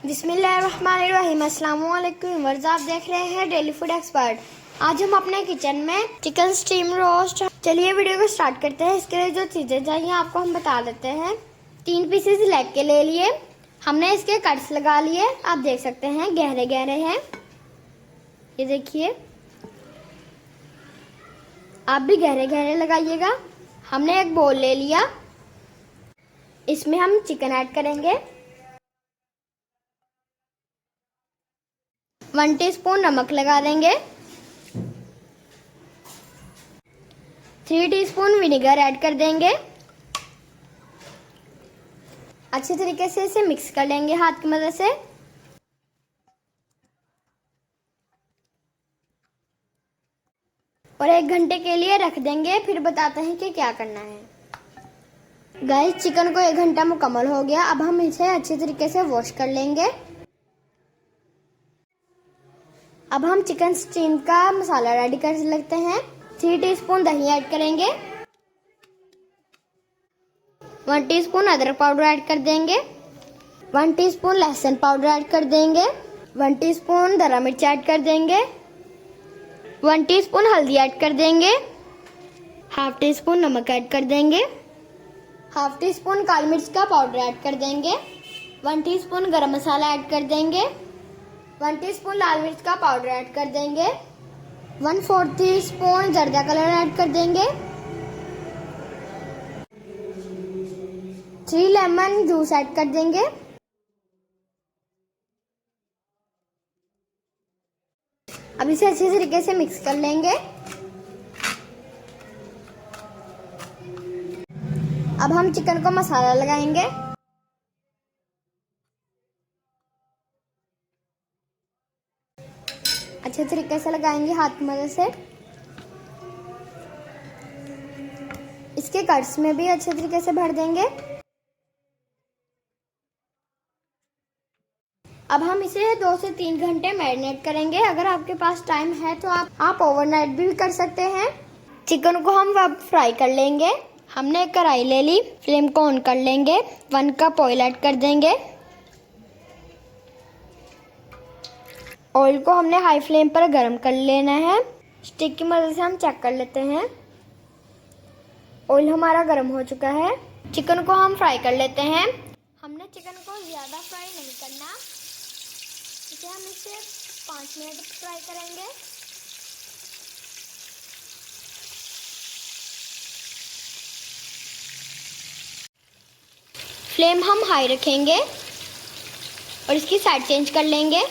बिस्मिल्लाहिर्रहमानिर्रहीम। अस्सलाम वालेकुम। आप देख रहे हैं डेली फूड एक्सपर्ट। आज हम अपने किचन में चिकन स्टीम रोस्ट। चलिए वीडियो को स्टार्ट करते हैं। इसके लिए जो चीज़ें चाहिए आपको हम बता देते हैं। 3 पीसेस लेग के ले लिए। हमने इसके कट्स लगा लिए। आप देख सकते हैं गहरे गहरे हैं, ये देखिए। आप भी गहरे गहरे लगाइएगा। हमने एक बोल ले लिया, इसमें हम चिकन ऐड करेंगे। 1 टीस्पून नमक लगा देंगे। 3 टीस्पून विनेगर ऐड कर देंगे। अच्छे तरीके से इसे मिक्स कर लेंगे हाथ की मदद से। और 1 घंटे के लिए रख देंगे, फिर बताते हैं कि क्या करना है। गाइस, चिकन को 1 घंटा मुकम्मल हो गया। अब हम इसे अच्छे तरीके से वॉश कर लेंगे। अब हम चिकन स्टीम का मसाला रेडी कर लेते हैं। 3 टीस्पून दही ऐड करेंगे। 1 टीस्पून अदरक पाउडर ऐड कर देंगे। 1 टीस्पून लहसुन पाउडर ऐड कर देंगे। 1 टीस्पून दरा मिर्च ऐड कर देंगे। 1 टीस्पून हल्दी ऐड कर देंगे। हाफ टी स्पून नमक ऐड कर देंगे। हाफ टी स्पून काली मिर्च का पाउडर ऐड कर देंगे। 1 टीस्पून गरम मसाला ऐड कर देंगे। 1 टीस्पून लाल मिर्च का पाउडर ऐड कर देंगे। 1/4 टीस्पून जर्दा कलर ऐड कर देंगे। 3 लेमन जूस ऐड कर देंगे। अब इसे अच्छे तरीके से मिक्स कर लेंगे। अब हम चिकन को मसाला लगाएंगे। अच्छे तरीके से लगाएंगे हाथ की मदद से। इसके कट्स में भी अच्छे तरीके से भर देंगे। अब हम इसे 2 से 3 घंटे मैरिनेट करेंगे। अगर आपके पास टाइम है तो आप ओवरनाइट भी कर सकते हैं। चिकन को हम अब फ्राई कर लेंगे। हमने एक कढ़ाई ले ली, फ्लेम को ऑन कर लेंगे। 1 कप ऑयल ऐड कर देंगे। ऑयल को हमने हाई फ्लेम पर गर्म कर लेना है। स्टिक की मदद से हम चेक कर लेते हैं। ऑयल हमारा गर्म हो चुका है। चिकन को हम फ्राई कर लेते हैं। हमने चिकन को ज़्यादा फ्राई नहीं करना, इसे हम इसे 5 मिनट फ्राई करेंगे। फ्लेम हम हाई रखेंगे और इसकी साइड चेंज कर लेंगे।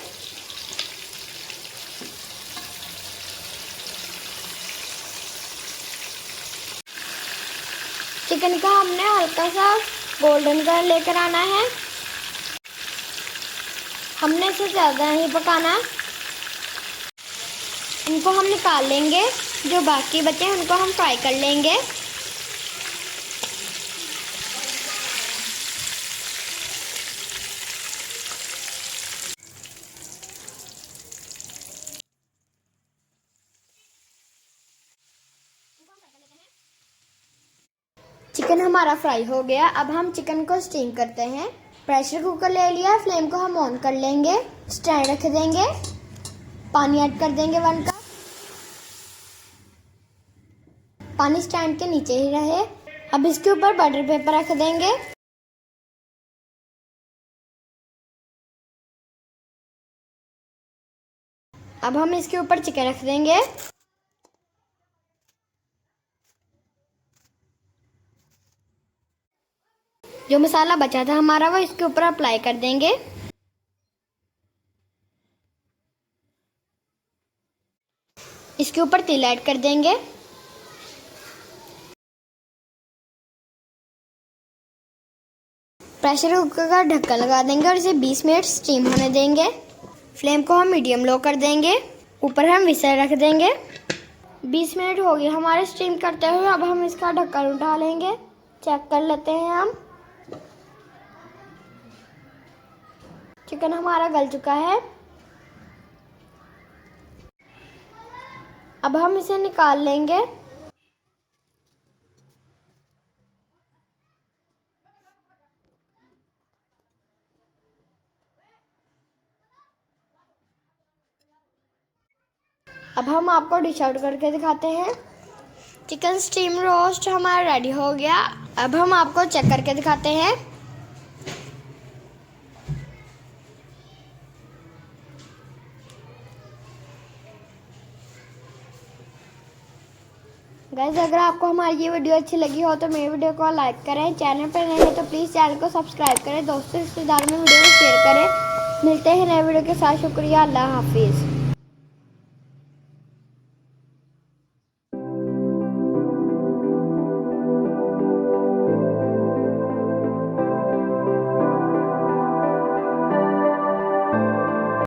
चिकन का हमने हल्का सा गोल्डन कलर लेकर आना है। हमने इसे ज़्यादा नहीं पकाना। इनको हम निकाल लेंगे। जो बाकी बचे हैं उनको हम फ्राई कर लेंगे। चिकन हमारा फ्राई हो गया। अब हम चिकन को स्टीम करते हैं। प्रेशर कुकर ले लिया, फ्लेम को हम ऑन कर लेंगे। स्टैंड रख देंगे। पानी ऐड कर देंगे 1 कप। पानी स्टैंड के नीचे ही रहे। अब इसके ऊपर बटर पेपर रख देंगे। अब हम इसके ऊपर चिकन रख देंगे। जो मसाला बचा था हमारा वो इसके ऊपर अप्लाई कर देंगे। इसके ऊपर तिल ऐड कर देंगे। प्रेशर कुकर का ढक्कन लगा देंगे और इसे 20 मिनट स्टीम होने देंगे। फ्लेम को हम मीडियम लो कर देंगे। ऊपर हम विसल रख देंगे। 20 मिनट हो गए हमारे स्टीम करते हुए। अब हम इसका ढक्कन उठा लेंगे। चेक कर लेते हैं हम। चिकन हमारा गल चुका है। अब हम इसे निकाल लेंगे। अब हम आपको डिश आउट करके दिखाते हैं। चिकन स्टीम रोस्ट हमारा रेडी हो गया। अब हम आपको चेक करके दिखाते हैं। गाइस, अगर आपको हमारी ये वीडियो अच्छी लगी हो तो मेरी वीडियो को लाइक करें। चैनल पर नए हैं तो प्लीज़ चैनल को सब्सक्राइब करें। दोस्तों रिश्तेदारों में वीडियो को शेयर करें। मिलते हैं नए वीडियो के साथ। शुक्रिया, अल्लाह हाफिज़।